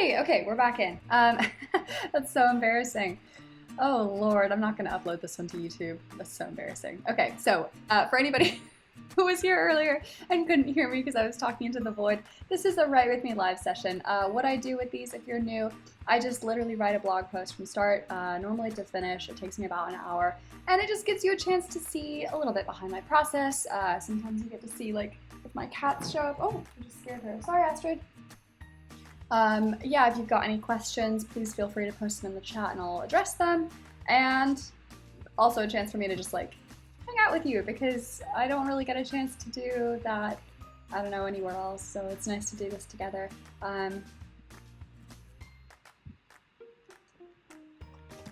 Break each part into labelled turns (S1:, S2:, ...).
S1: Hey, okay, we're back in. That's so embarrassing. Oh Lord, I'm not gonna upload this one to YouTube. That's so embarrassing. Okay, so for anybody who was here earlier and couldn't hear me because I was talking into the void, this is a Write With Me live session. What I do with these, if you're new, I just literally write a blog post from start, normally to finish. It takes me about an hour, and it just gives you a chance to see a little bit behind my process. Sometimes you get to see, like, if my cats show up. Oh, I just scared her. Sorry, Astrid. Yeah, if you've got any questions, please feel free to post them in the chat and I'll address them. And also a chance for me to just like hang out with you because I don't really get a chance to do that, I don't know, anywhere else. So it's nice to do this together.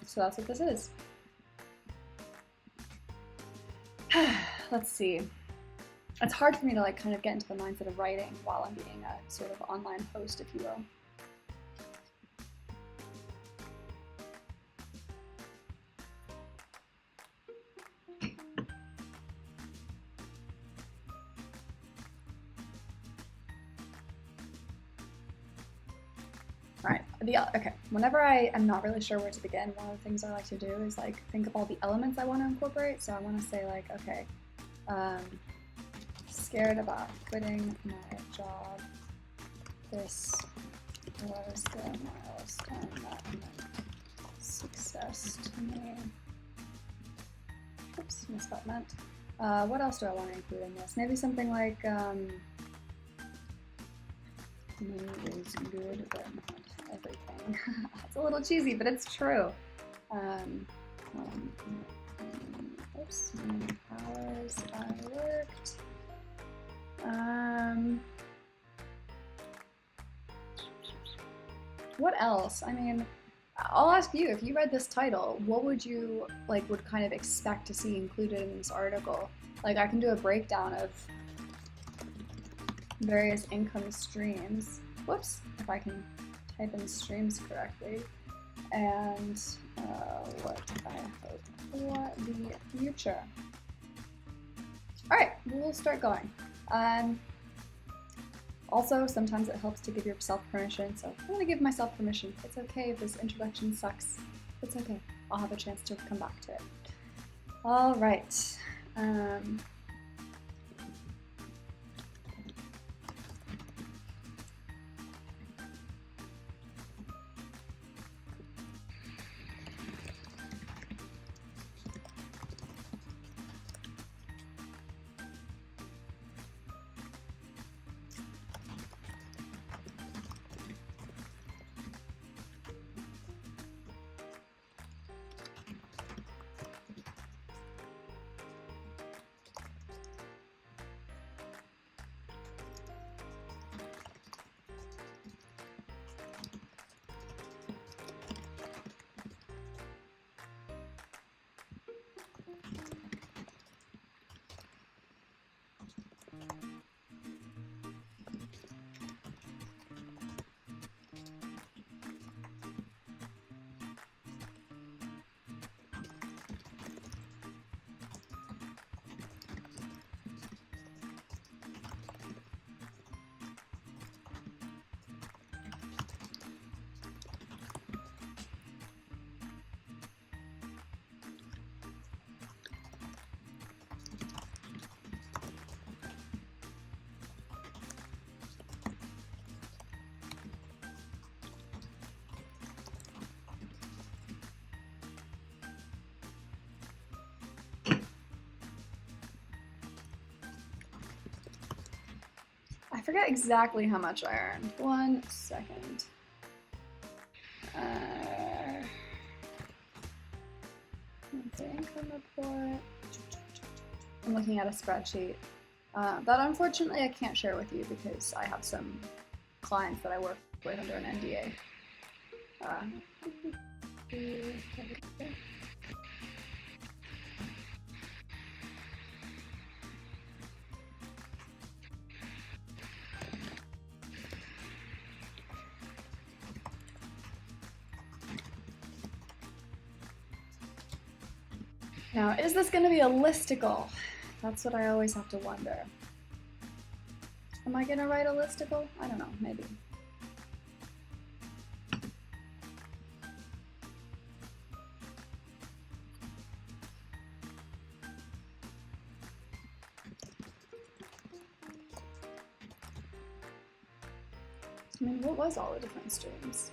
S1: So that's what this is. Let's see. It's hard for me to like kind of get into the mindset of writing while I'm being a sort of online host, if you will. All right, okay, whenever I am not really sure where to begin, one of the things I like to do is like think of all the elements I want to incorporate. So I want to say like, okay, scared about quitting my job. This was the milestone that meant success to me. Oops, missed that meant. What else do I want to include in this? Maybe something like me is good but not everything. It's a little cheesy, but it's true. Oops, hours I worked. What else? I mean, I'll ask you, if you read this title, what would you would kind of expect to see included in this article? Like, I can do a breakdown of various income streams. Whoops, if I can type in streams correctly. And what I hope for the future. All right, we'll start going. Also, sometimes it helps to give yourself permission, so I'm gonna give myself permission. It's okay if this introduction sucks. It's okay. I'll have a chance to come back to it. All right. I forget exactly how much I earned. 1 second. The income report. I'm looking at a spreadsheet that unfortunately I can't share with you because I have some clients that I work with under an NDA. Now, is this going to be a listicle? That's what I always have to wonder. Am I going to write a listicle? I don't know, maybe. I mean, what was all the different streams?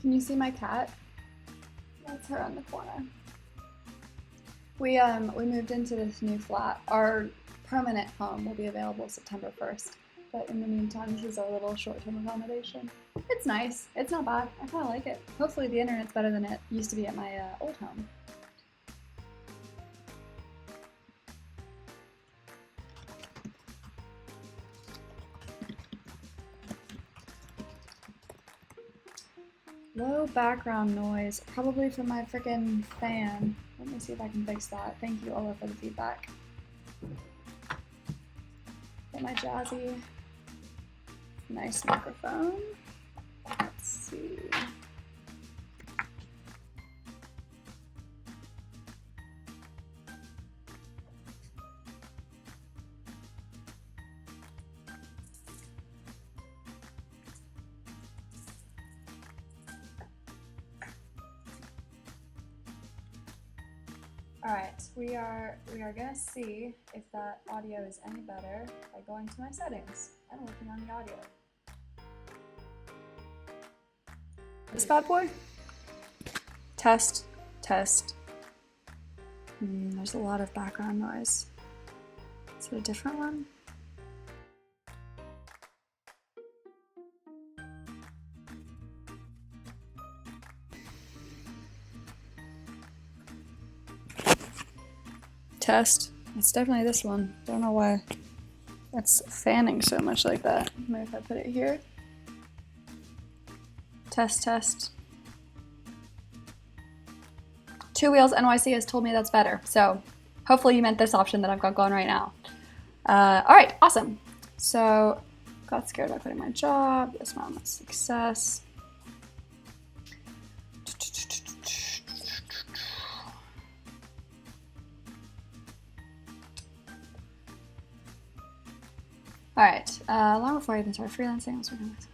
S1: Can you see my cat? That's her on the corner. We moved into this new flat. Our permanent home will be available September 1st. But in the meantime, this is our little short-term accommodation. It's nice. It's not bad. I kind of like it. Hopefully the internet's better than it used to be at my old home. Low background noise, probably from my freaking fan. Let me see if I can fix that. Thank you, Ola, for the feedback. Get my jazzy, nice microphone. Let's see. Alright, we are gonna see if that audio is any better by going to my settings and working on the audio. This bad boy? Test, test. There's a lot of background noise. Is it a different one? Test. It's definitely this one. Don't know why it's fanning so much like that. Maybe if I put it here. Test, test. Two Wheels NYC has told me that's better. So hopefully you meant this option that I've got going right now. All right, awesome. So got scared about quitting my job. This one was success. All right, long before I even started freelancing, I was working with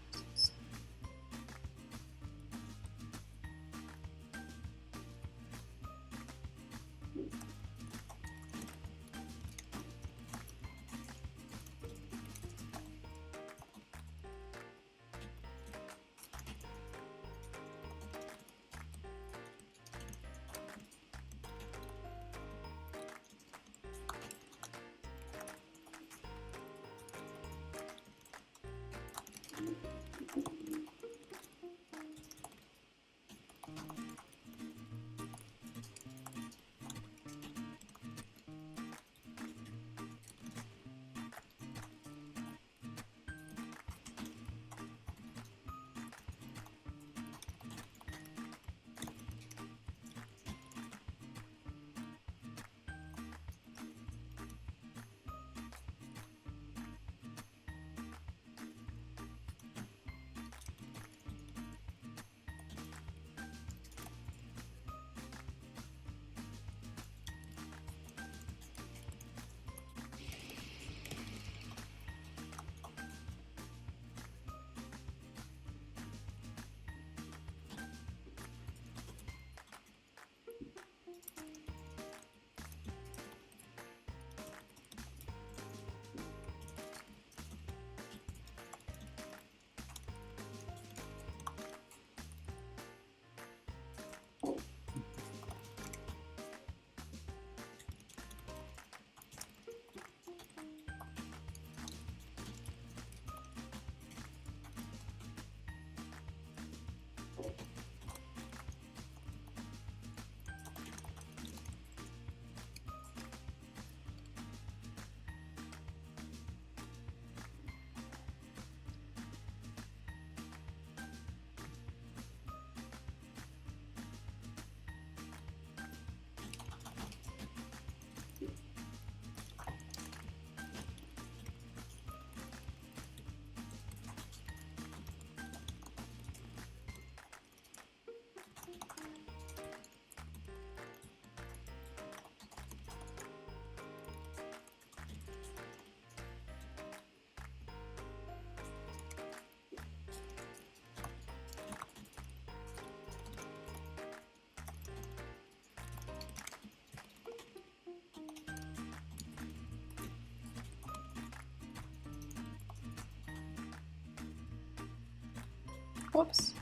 S1: Whoops.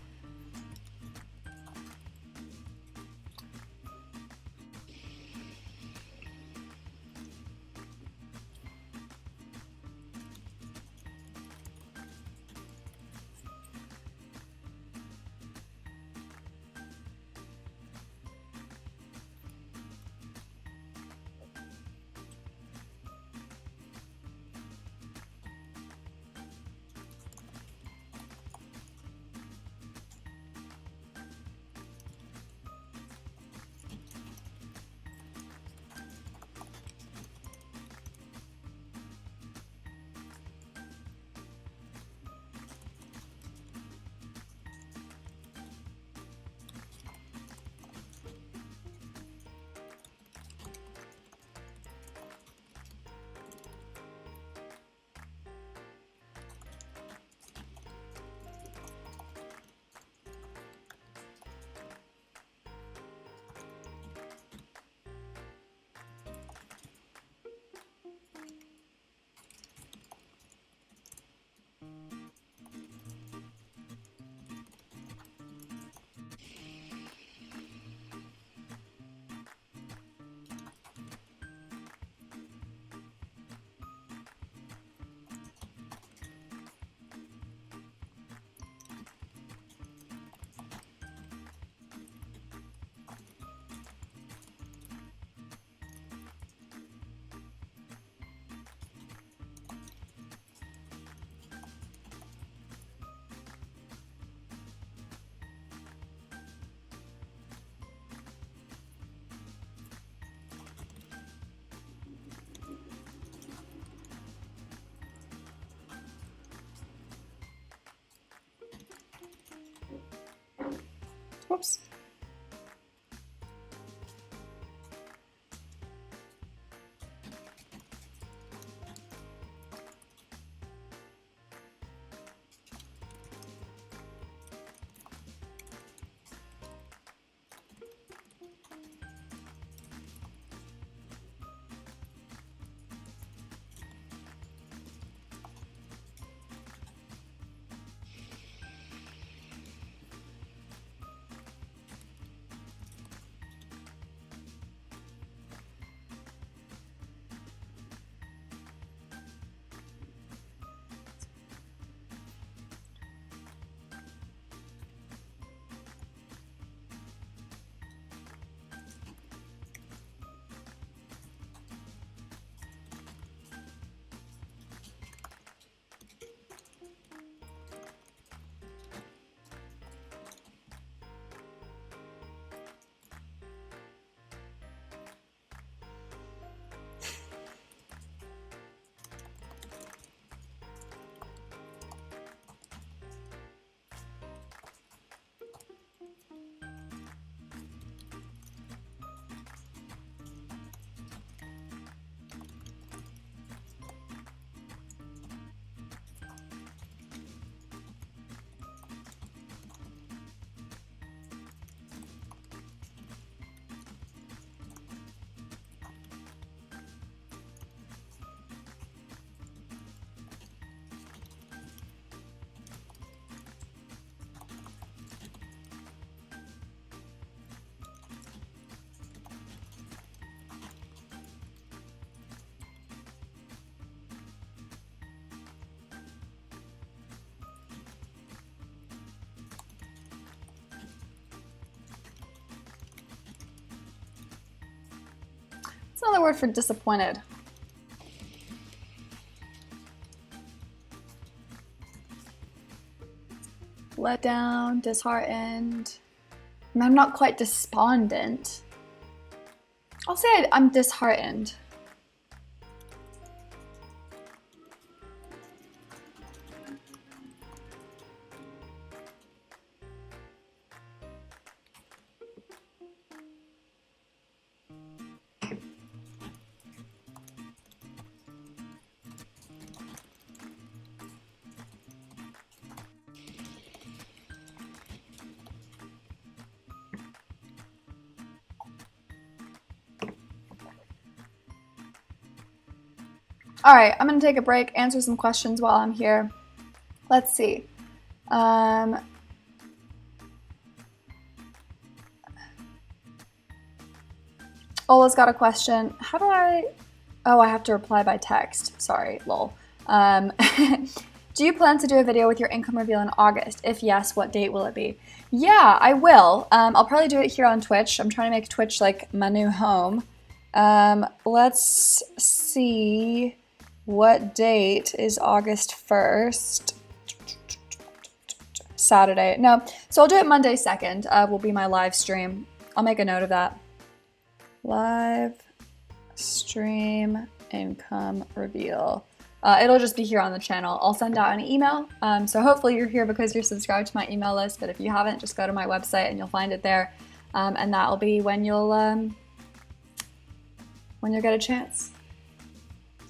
S1: Whoops. It's another word for disappointed. Let down, disheartened. I mean, I'm not quite despondent. I'll say I'm disheartened. All right, I'm gonna take a break, answer some questions while I'm here. Let's see. Ola's got a question. How do I... Oh, I have to reply by text. Sorry, lol. Do you plan to do a video with your income reveal in August? If yes, what date will it be? Yeah, I will. I'll probably do it here on Twitch. I'm trying to make Twitch like my new home. Let's see, what date is August 1st? Saturday. No, so I'll do it Monday 2nd, will be my live stream. I'll make a note of that. Live stream income reveal. It'll just be here on the channel. I'll send out an email. So hopefully you're here because you're subscribed to my email list, but if you haven't, just go to my website and you'll find it there. And that'll be when you'll get a chance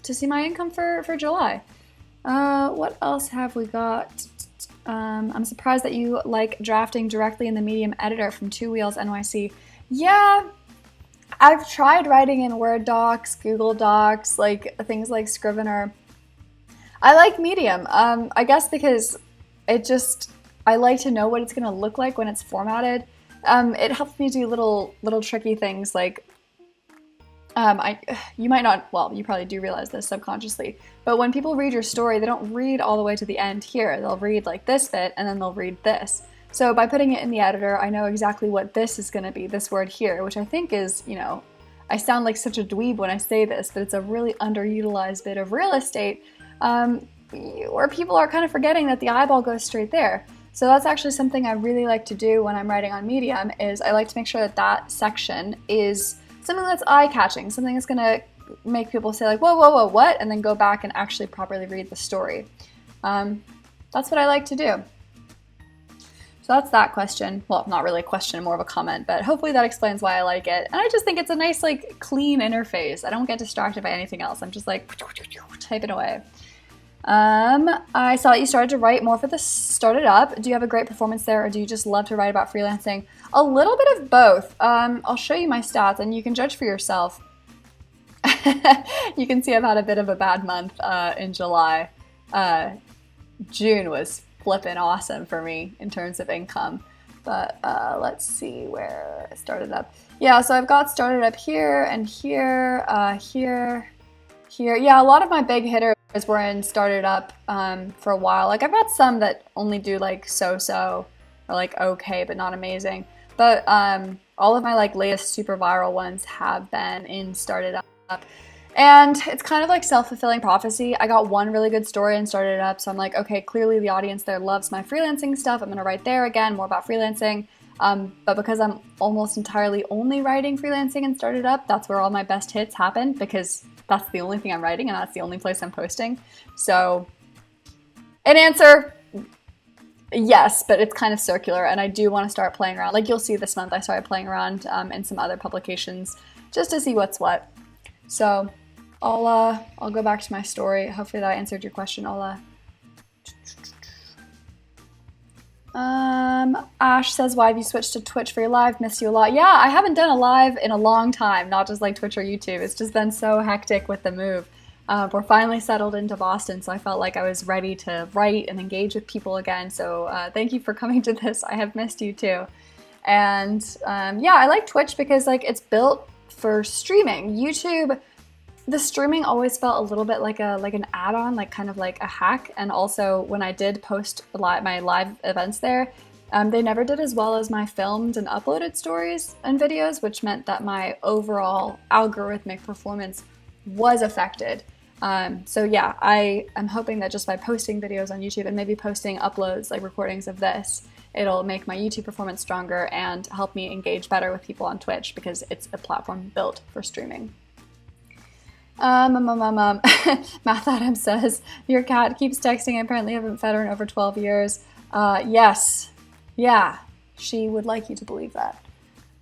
S1: to see my income for July. What else have we got? I'm surprised that you like drafting directly in the Medium editor from Two Wheels NYC. Yeah, I've tried writing in Word docs, Google Docs, like things like Scrivener. I like Medium, I guess because I like to know what it's gonna look like when it's formatted. It helps me do little tricky things like, you might not, well, you probably do realize this subconsciously, but when people read your story, they don't read all the way to the end here. They'll read like this bit and then they'll read this. So by putting it in the editor, I know exactly what this is gonna be, this word here, which I think is, you know, I sound like such a dweeb when I say this, but it's a really underutilized bit of real estate where people are kind of forgetting that the eyeball goes straight there. So that's actually something I really like to do when I'm writing on Medium, is I like to make sure that that section is something that's eye-catching, something that's gonna make people say like, whoa, whoa, whoa, what? And then go back and actually properly read the story. That's what I like to do. So that's that question. Well, not really a question, more of a comment, but hopefully that explains why I like it. And I just think it's a nice, like, clean interface. I don't get distracted by anything else. I'm just like, typing away. I saw that you started to write more for the Started Up. Do you have a great performance there, or do you just love to write about freelancing? A little bit of both. I'll show you my stats, and you can judge for yourself. You can see I've had a bit of a bad month in July. June was flippin' awesome for me in terms of income. But let's see where it started up. Yeah, so I've got Started Up here and here, here. Yeah, a lot of my big hitters were in Started Up for a while. Like, I've got some that only do like so-so or like okay, but not amazing. But all of my like latest super viral ones have been in Started Up. And it's kind of like self-fulfilling prophecy. I got one really good story and Started Up, so I'm like, okay, clearly the audience there loves my freelancing stuff. I'm gonna write there again, more about freelancing. But because I'm almost entirely only writing freelancing and Started Up, that's where all my best hits happen, because that's the only thing I'm writing and that's the only place I'm posting. So, an answer, yes, but it's kind of circular, and I do want to start playing around. Like, you'll see this month I started playing around in some other publications just to see what's what. So I'll go back to my story. Hopefully that answered your question, Ola. Ash says, why have you switched to Twitch for your live? Missed you a lot. Yeah, I haven't done a live in a long time, not just like Twitch or YouTube. It's just been so hectic with the move. We're finally settled into Boston, so I felt like I was ready to write and engage with people again. So thank you for coming to this. I have missed you too. And yeah, I like Twitch because like it's built for streaming. YouTube, the streaming always felt a little bit like an add-on, like kind of like a hack. And also when I did post my live events there, they never did as well as my filmed and uploaded stories and videos, which meant that my overall algorithmic performance was affected. So yeah, I am hoping that just by posting videos on YouTube and maybe posting uploads, like recordings of this, it'll make my YouTube performance stronger and help me engage better with people on Twitch, because it's a platform built for streaming. Math Adam says, your cat keeps texting. I apparently haven't fed her in over 12 years. Yes. Yeah, she would like you to believe that.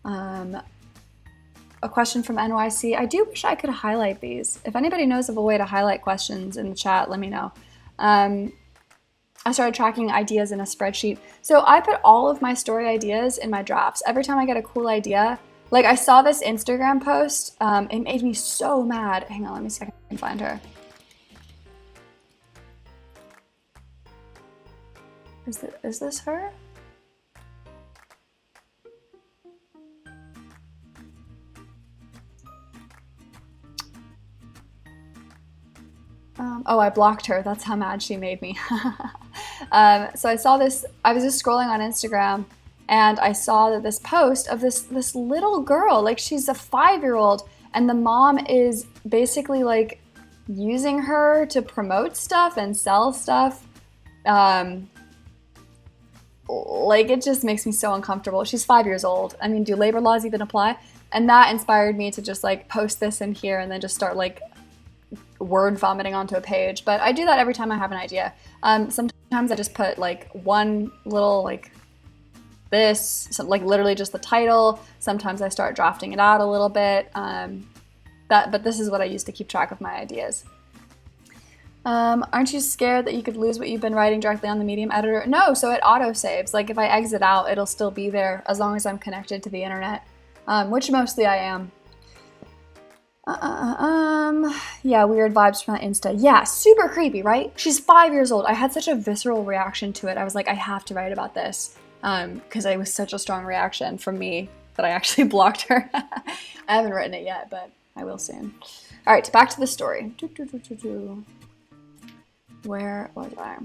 S1: A question from NYC. I do wish I could highlight these. If anybody knows of a way to highlight questions in the chat, let me know. I started tracking ideas in a spreadsheet. So I put all of my story ideas in my drafts. Every time I get a cool idea, like I saw this Instagram post, it made me so mad. Hang on, let me see if I can find her. Is this her? Oh, I blocked her. That's how mad she made me. So I saw this, I was just scrolling on Instagram and I saw that this post of this little girl, like she's a 5-year-old, and the mom is basically like using her to promote stuff and sell stuff. Um, like it just makes me so uncomfortable. She's 5 years old. I mean, do labor laws even apply? And that inspired me to just like post this in here and then just start like word vomiting onto a page. But I do that every time I have an idea. Sometimes I just put like one little like this, so like literally just the title. Sometimes I start drafting it out a little bit. But this is what I use to keep track of my ideas. Aren't you scared that you could lose what you've been writing directly on the Medium editor? No, so it auto-saves. Like if I exit out, it'll still be there as long as I'm connected to the internet, which mostly I am. Yeah, weird vibes from that Insta. Yeah, super creepy, right? She's 5 years old. I had such a visceral reaction to it. I was like, I have to write about this, because it was such a strong reaction from me that I actually blocked her. I haven't written it yet, but I will soon. All right, back to the story. Where was I?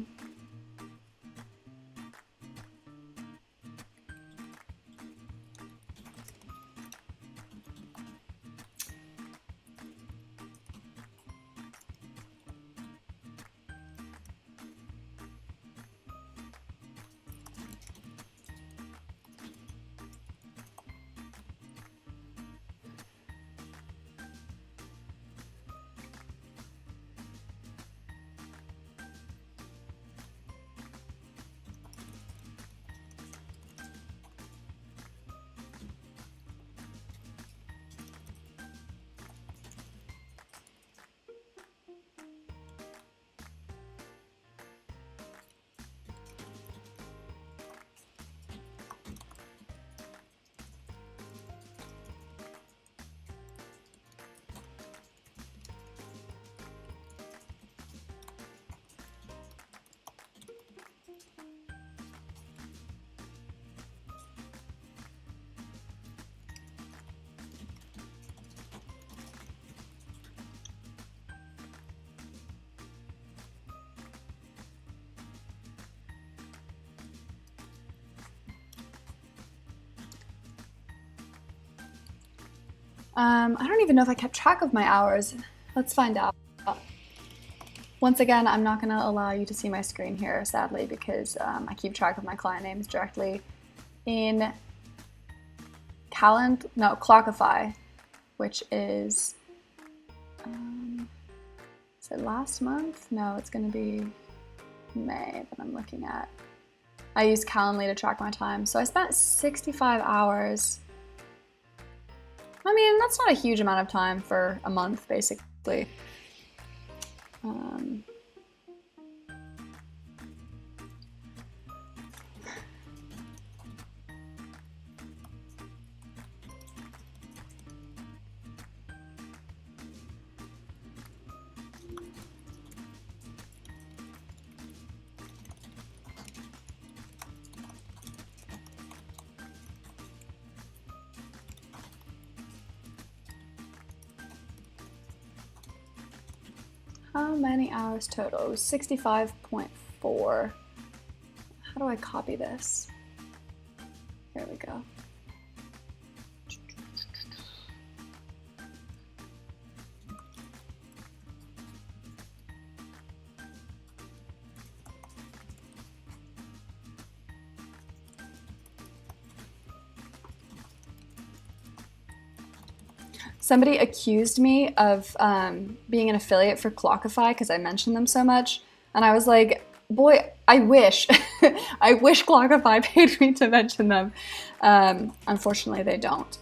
S1: I don't even know if I kept track of my hours. Let's find out. Once again, I'm not going to allow you to see my screen here, sadly, because I keep track of my client names directly in Clockify, which is it last month? No, it's going to be May that I'm looking at. I use Calendly to track my time. So I spent 65 hours. I mean, that's not a huge amount of time for a month, basically. How many hours total? It was 65.4. How do I copy this? There we go. Somebody accused me of being an affiliate for Clockify because I mentioned them so much. And I was like, boy, I wish. I wish Clockify paid me to mention them. Unfortunately, they don't.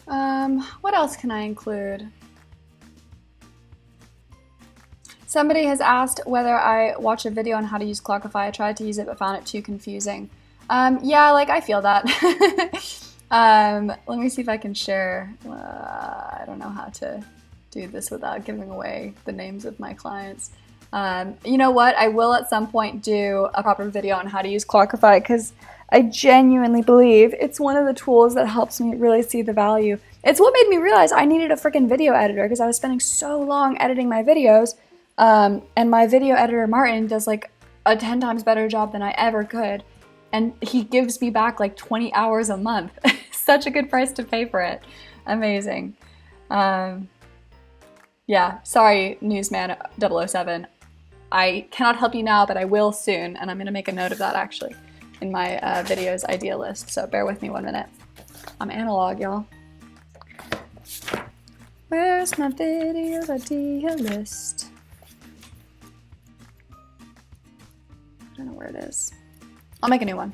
S1: What else can I include? Somebody has asked whether I watch a video on how to use Clockify. I tried to use it but found it too confusing. Yeah, like I feel that. Let me see if I can share. I don't know how to do this without giving away the names of my clients. You know what? I will at some point do a proper video on how to use Clockify because I genuinely believe it's one of the tools that helps me really see the value. It's what made me realize I needed a freaking video editor because I was spending so long editing my videos. And my video editor, Martin, does like a 10 times better job than I ever could. And he gives me back like 20 hours a month. Such a good price to pay for it. Amazing. Yeah, sorry, Newsman 007. I cannot help you now, but I will soon. And I'm going to make a note of that actually in my videos idea list. So bear with me 1 minute. I'm analog, y'all. Where's my videos idea list? I don't know where it is. I'll make a new one.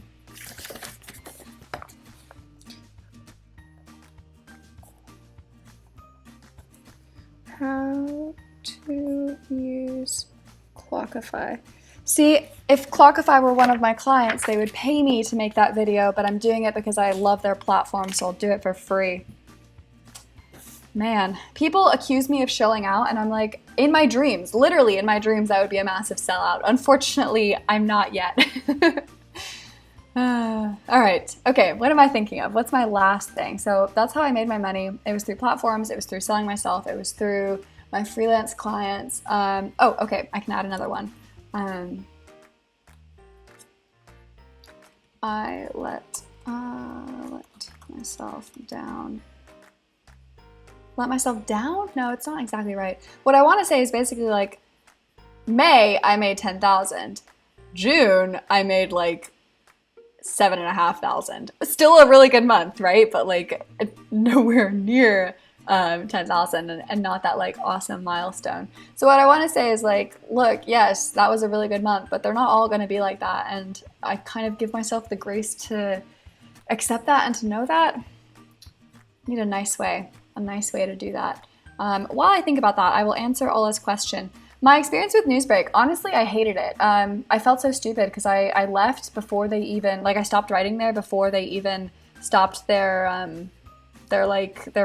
S1: How to use Clockify. See, if Clockify were one of my clients, they would pay me to make that video, but I'm doing it because I love their platform, so I'll do it for free. Man, people accuse me of shilling out, and I'm like, in my dreams, literally in my dreams, I would be a massive sellout. Unfortunately, I'm not yet. All right, okay, what am I thinking of? What's my last thing? So that's how I made my money. It was through platforms, it was through selling myself, it was through my freelance clients. Oh, okay, I can add another one. I let myself down. Let myself down? No, it's not exactly right. What I want to say is basically like May I made 10,000. June I made like 7,500. Still a really good month, right? But like nowhere near 10,000 and not that like awesome milestone. So what I want to say is like, look, yes, that was a really good month, but they're not all going to be like that. And I kind of give myself the grace to accept that and to know that. I need a nice way to do that. While I think about that, I will answer Ola's question. My experience with Newsbreak, honestly, I hated it. I felt so stupid because I left before they even, like I stopped writing there before they even stopped their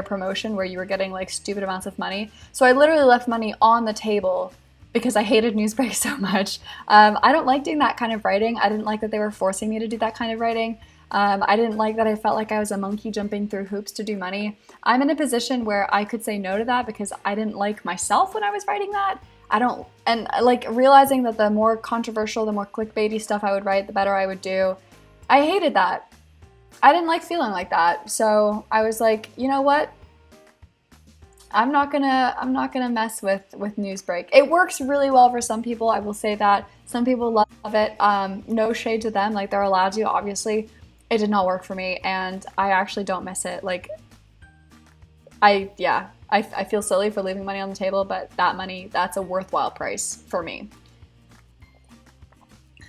S1: promotion where you were getting like stupid amounts of money. So I literally left money on the table because I hated Newsbreak so much. I don't like doing that kind of writing. I didn't like that they were forcing me to do that kind of writing. I didn't like that I felt like I was a monkey jumping through hoops to do money. I'm in a position where I could say no to that because I didn't like myself when I was writing that. And like realizing that the more controversial, the more clickbaity stuff I would write, the better I would do. I hated that. I didn't like feeling like that. So I was like, you know what? I'm not gonna mess with Newsbreak. It works really well for some people. I will say that some people love it. No shade to them. Like they're allowed to, obviously. It did not work for me, and I actually don't miss it. Like, I feel silly for leaving money on the table, but that money, that's a worthwhile price for me.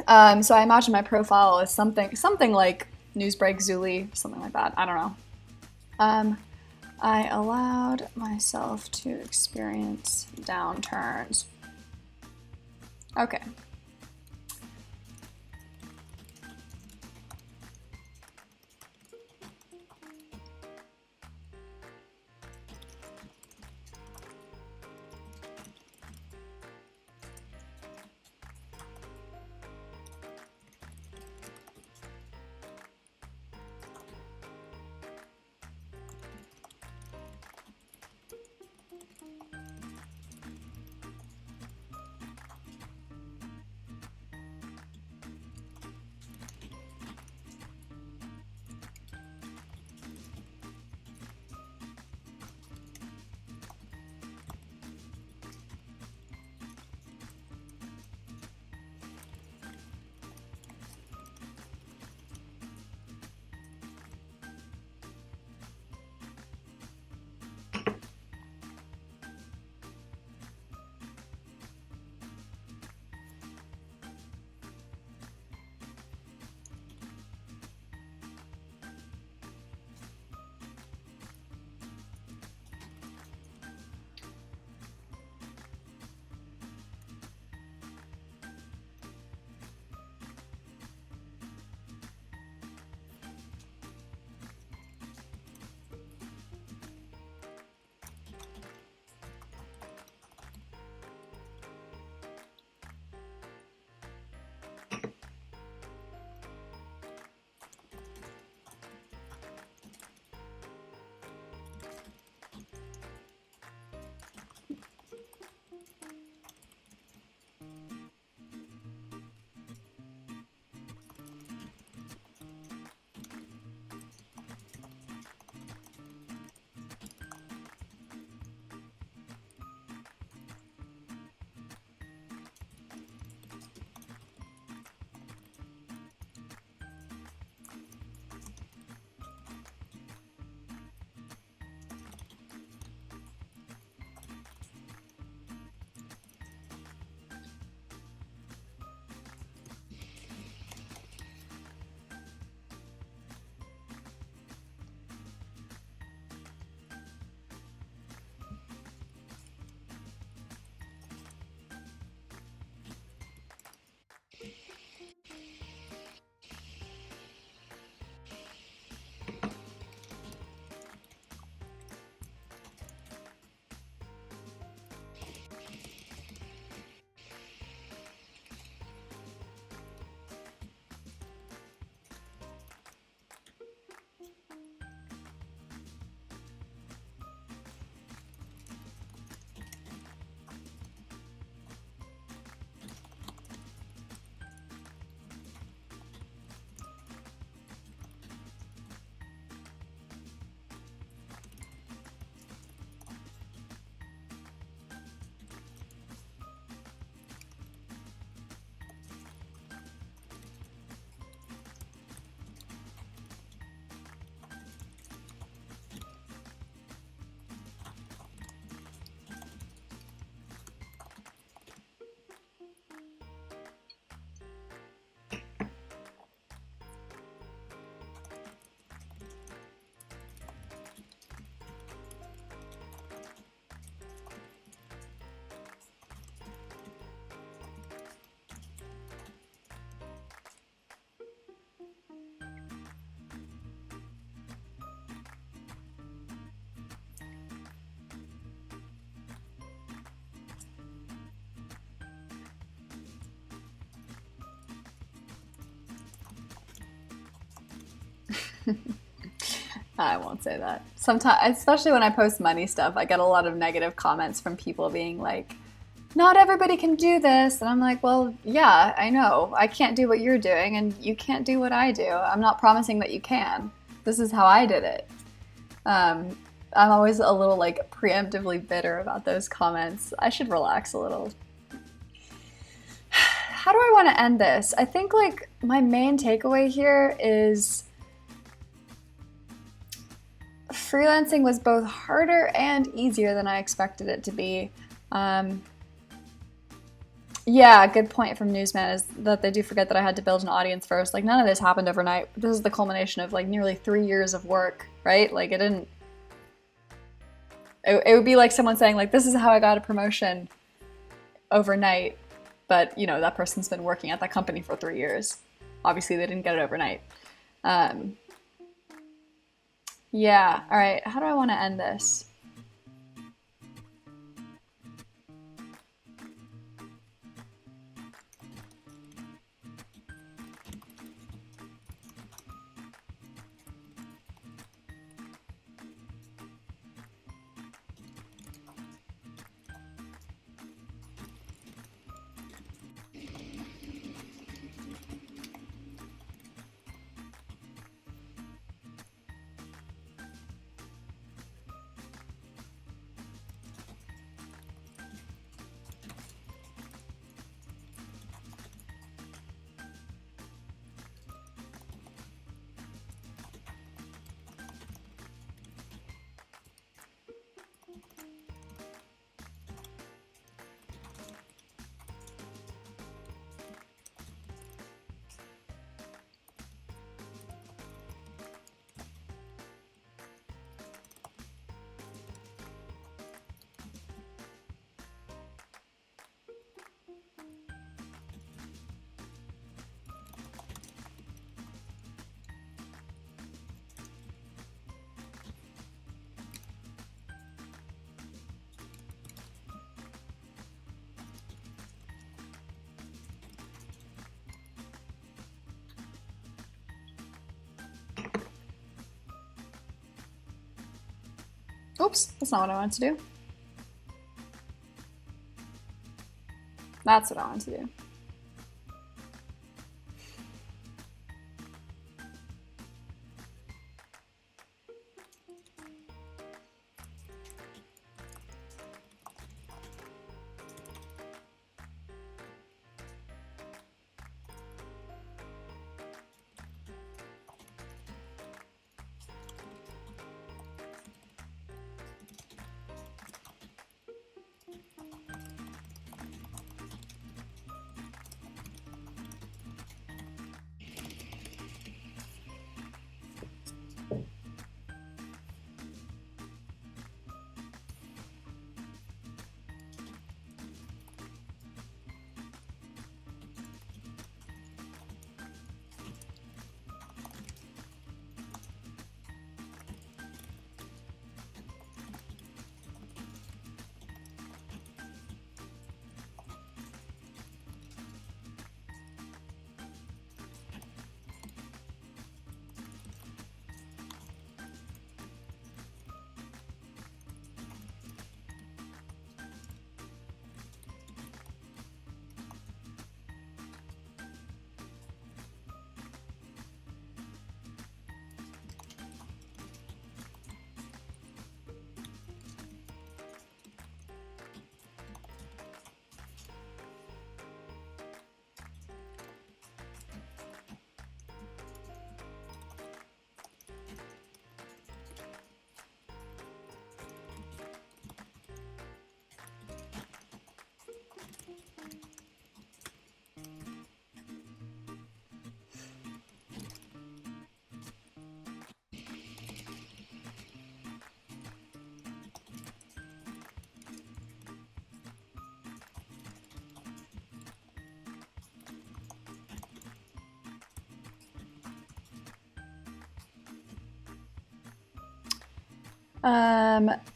S1: So I imagine my profile is something like Newsbreak Zuli, something like that. I don't know. I allowed myself to experience downturns. Okay. I won't say that. Sometimes, especially when I post money stuff, I get a lot of negative comments from people being like, not everybody can do this. And I'm like, well, yeah, I know. I can't do what you're doing, and you can't do what I do. I'm not promising that you can. This is how I did it. I'm always a little like preemptively bitter about those comments. I should relax a little. How do I want to end this? I think like my main takeaway here is freelancing was both harder and easier than I expected it to be. Yeah, good point from Newsman is that they do forget that I had to build an audience first. Like none of this happened overnight. This is the culmination of like nearly 3 years of work, right? Like it didn't. It would be like someone saying like, this is how I got a promotion overnight. But you know, that person's been working at that company for 3 years. Obviously they didn't get it overnight. Yeah, all right, how do I want to end this? Oops, that's not what I wanted to do. That's what I wanted to do.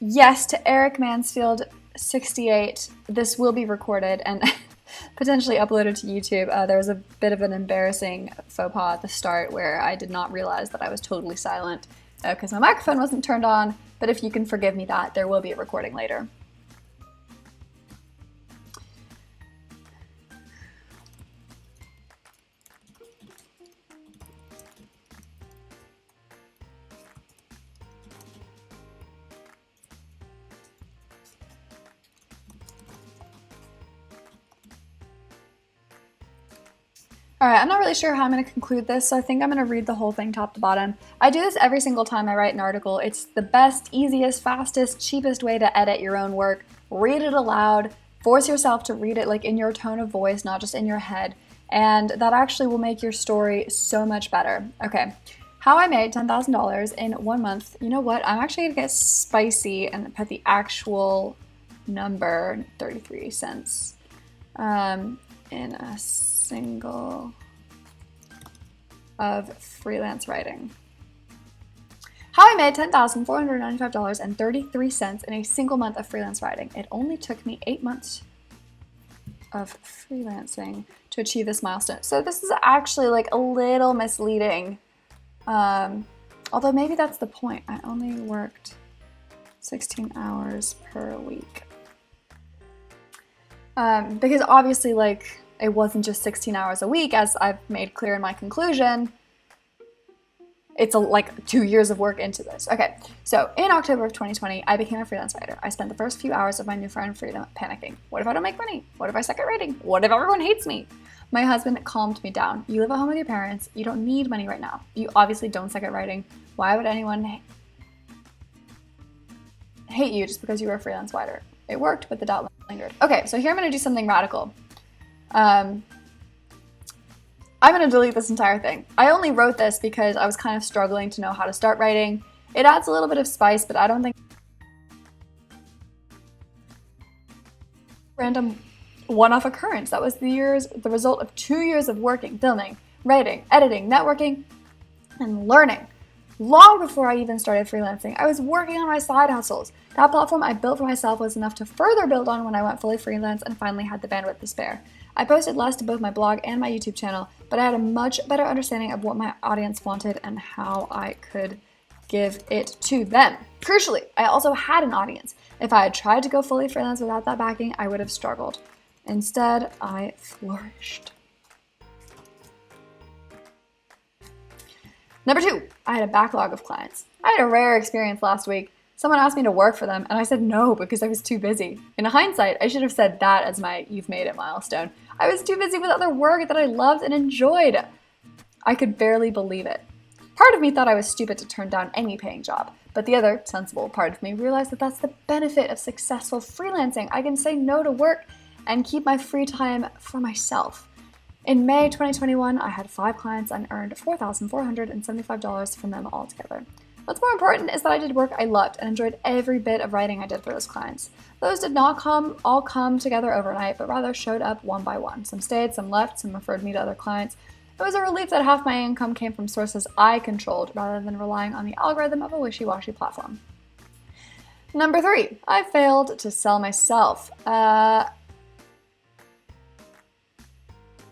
S1: Yes, to Eric Mansfield 68. This will be recorded, and potentially upload it to YouTube. There was a bit of an embarrassing faux pas at the start where I did not realize that I was totally silent because my microphone wasn't turned on, but if you can forgive me that, there will be a recording later. All right, I'm not really sure how I'm going to conclude this, so I think I'm going to read the whole thing top to bottom. I do this every single time I write an article. It's the best, easiest, fastest, cheapest way to edit your own work. Read it aloud. Force yourself to read it like in your tone of voice, not just in your head. And that actually will make your story so much better. Okay, how I made $10,000 in 1 month. You know what? I'm actually going to get spicy and put the actual number, 33 cents, in a single of freelance writing. How I made $10,495.33 in a single month of freelance writing. It only took me 8 months of freelancing to achieve this milestone. So this is actually like a little misleading. Although maybe that's the point. I only worked 16 hours per week. Because obviously, like, it wasn't just 16 hours a week, as I've made clear in my conclusion. It's like 2 years of work into this. Okay, so in October of 2020, I became a freelance writer. I spent the first few hours of my newfound freedom panicking. What if I don't make money? What if I suck at writing? What if everyone hates me? My husband calmed me down. You live at home with your parents. You don't need money right now. You obviously don't suck at writing. Why would anyone hate you just because you were a freelance writer? It worked, but the doubt lingered. Okay, so here I'm going to do something radical. I'm going to delete this entire thing. I only wrote this because I was kind of struggling to know how to start writing. It adds a little bit of spice, but I don't think random one-off occurrence. That was the result of 2 years of working, filming, writing, editing, networking, and learning. Long before I even started freelancing, I was working on my side hustles. That platform I built for myself was enough to further build on when I went fully freelance and finally had the bandwidth to spare. I posted less to both my blog and my YouTube channel, but I had a much better understanding of what my audience wanted and how I could give it to them. Crucially, I also had an audience. If I had tried to go fully freelance without that backing, I would have struggled. Instead, I flourished. Number 2, I had a backlog of clients. I had a rare experience last week. Someone asked me to work for them, and I said no because I was too busy. In hindsight, I should have said that as my "you've made it" milestone. I was too busy with other work that I loved and enjoyed. I could barely believe it. Part of me thought I was stupid to turn down any paying job, but the other, sensible part of me realized that that's the benefit of successful freelancing. I can say no to work and keep my free time for myself. In May 2021, I had 5 clients and earned $4,475 from them altogether. What's more important is that I did work I loved and enjoyed every bit of writing I did for those clients. Those did not all come together overnight, but rather showed up one by one. Some stayed, some left, some referred me to other clients. It was a relief that half my income came from sources I controlled rather than relying on the algorithm of a wishy-washy platform. Number 3, I failed to sell myself.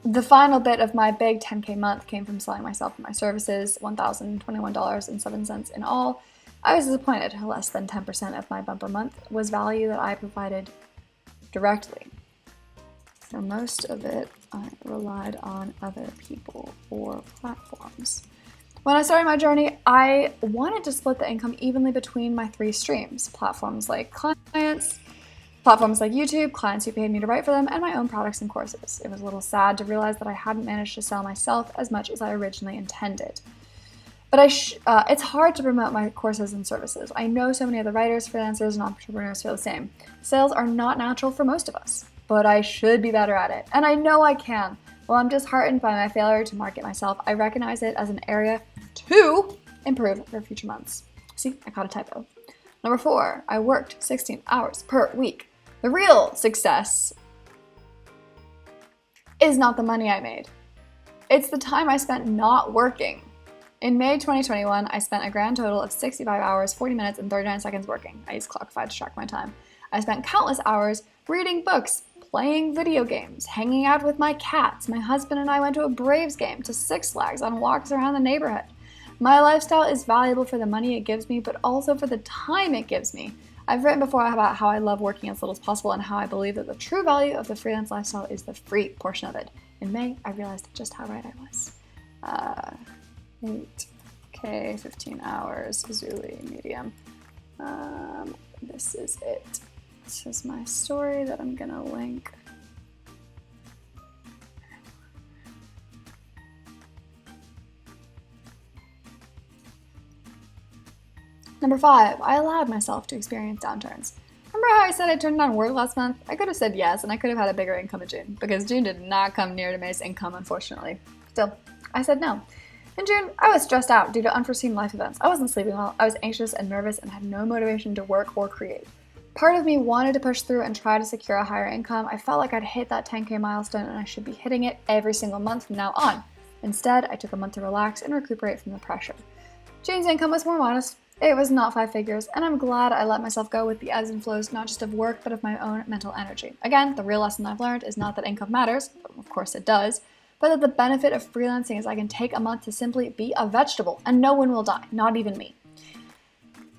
S1: The final bit of my big 10K month came from selling myself and my services, $1,021.07 in all. I was disappointed. Less than 10% of my bumper month was value that I provided directly. For most of it, I relied on other people or platforms. When I started my journey, I wanted to split the income evenly between my 3 streams: platforms like YouTube, clients who paid me to write for them, and my own products and courses. It was a little sad to realize that I hadn't managed to sell myself as much as I originally intended. But it's hard to promote my courses and services. I know so many other writers, freelancers, and entrepreneurs feel the same. Sales are not natural for most of us, but I should be better at it, and I know I can. While I'm disheartened by my failure to market myself, I recognize it as an area to improve for future months. See, I caught a typo. Number 4, I worked 16 hours per week. The real success is not the money I made. It's the time I spent not working. In May 2021, I spent a grand total of 65 hours, 40 minutes, and 39 seconds working. I used Clockify to track my time. I spent countless hours reading books, playing video games, hanging out with my cats. My husband and I went to a Braves game, to Six Flags, on walks around the neighborhood. My lifestyle is valuable for the money it gives me, but also for the time it gives me. I've written before about how I love working as little as possible and how I believe that the true value of the freelance lifestyle is the free portion of it. In May, I realized just how right I was. 8K, 15 hours, Zuli, medium. This is it. This is my story that I'm gonna link. Number 5, I allowed myself to experience downturns. Remember how I said I turned down work last month? I could have said yes, and I could have had a bigger income in June, because June did not come near to May's income, unfortunately. Still, I said no. In June, I was stressed out due to unforeseen life events. I wasn't sleeping well, I was anxious and nervous and had no motivation to work or create. Part of me wanted to push through and try to secure a higher income. I felt like I'd hit that 10K milestone and I should be hitting it every single month from now on. Instead, I took a month to relax and recuperate from the pressure. June's income was more modest. It was not 5 figures, and I'm glad I let myself go with the ebbs and flows, not just of work, but of my own mental energy. Again, the real lesson I've learned is not that income matters, of course it does, but that the benefit of freelancing is I can take a month to simply be a vegetable, and no one will die, not even me.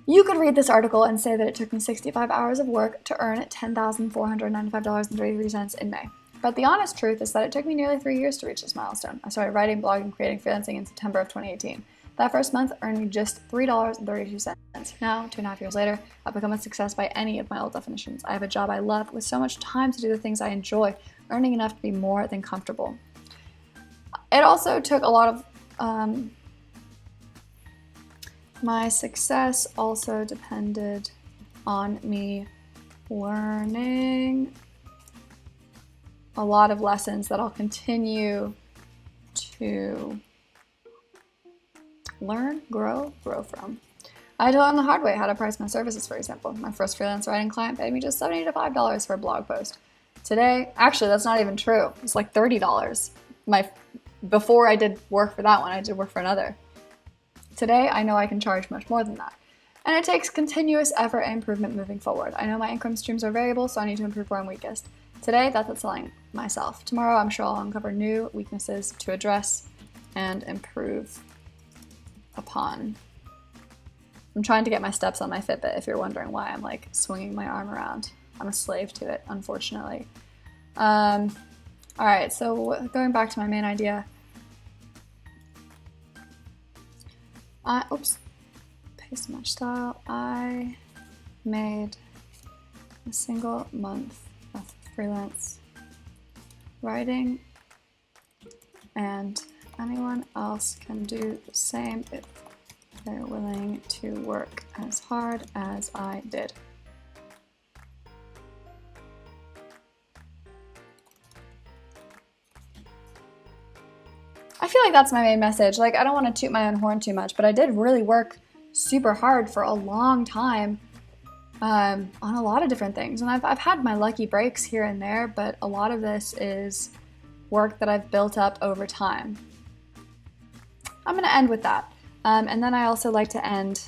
S1: You could read this article and say that it took me 65 hours of work to earn $10,495.33 in May. But the honest truth is that it took me nearly 3 years to reach this milestone. I started writing, blogging, creating freelancing in September of 2018. That first month earned me just $3.32. Now, 2.5 years later, I've become a success by any of my old definitions. I have a job I love with so much time to do the things I enjoy, earning enough to be more than comfortable. It also took a lot of my success also depended on me learning a lot of lessons that I'll continue to learn, grow from. I had to learn the hard way how to price my services, for example. My first freelance writing client paid me just $75 for a blog post. Today, actually, that's not even true. It's like $30. Before I did work for that one, I did work for another. Today, I know I can charge much more than that. And it takes continuous effort and improvement moving forward. I know my income streams are variable, so I need to improve where I'm weakest. Today, that's what's selling myself. Tomorrow, I'm sure I'll uncover new weaknesses to address and improve upon. I'm trying to get my steps on my Fitbit, if you're wondering why I'm like swinging my arm around. I'm a slave to it, unfortunately. All right, so going back to my main idea. Paste match style. I made a single month of freelance writing, and anyone else can do the same if they're willing to work as hard as I did. I feel like that's my main message. Like, I don't want to toot my own horn too much, but I did really work super hard for a long time on a lot of different things. And I've had my lucky breaks here and there, but a lot of this is work that I've built up over time. I'm going to end with that. And then I also like to end,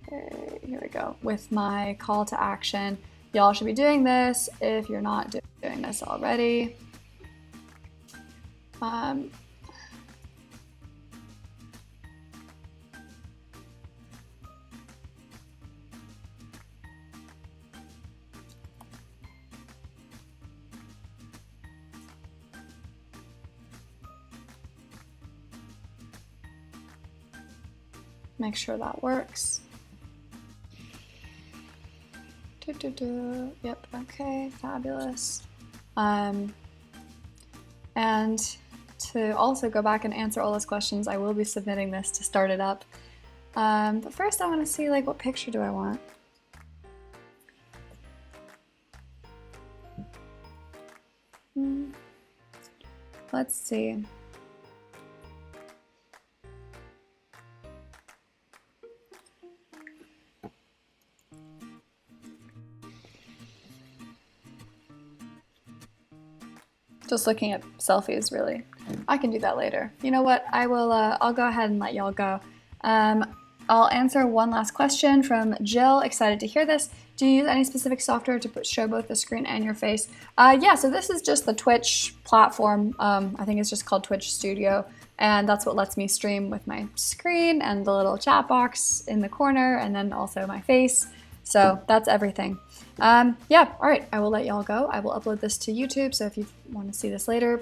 S1: okay, here we go, with my call to action. Y'all should be doing this if you're not doing this already. Make sure that works. Yep, okay, fabulous. And to also go back and answer all those questions, I will be submitting this to start it up. But first I want to see, like, what picture do I want? Let's see. Just looking at selfies, really. I can do that later. You know what? I'll go ahead and let y'all go. I'll answer one last question from Jill. Excited to hear this. Do you use any specific software to show both the screen and your face? Yeah, so this is just the Twitch platform. I think it's just called Twitch Studio, and that's what lets me stream with my screen and the little chat box in the corner, and then also my face. So that's everything. Yeah, all right, I will let y'all go. I will upload this to YouTube, so if you want to see this later,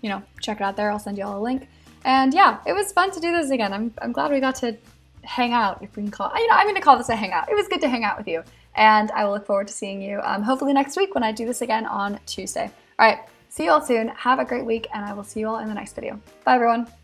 S1: you know, check it out there. I'll send you all a link. And yeah, it was fun to do this again. I'm glad we got to hang out, if we can call, you know, I'm going to call this a hangout. It was good to hang out with you. And I will look forward to seeing you hopefully next week when I do this again on Tuesday. All right, see you all soon. Have a great week, and I will see you all in the next video. Bye, everyone.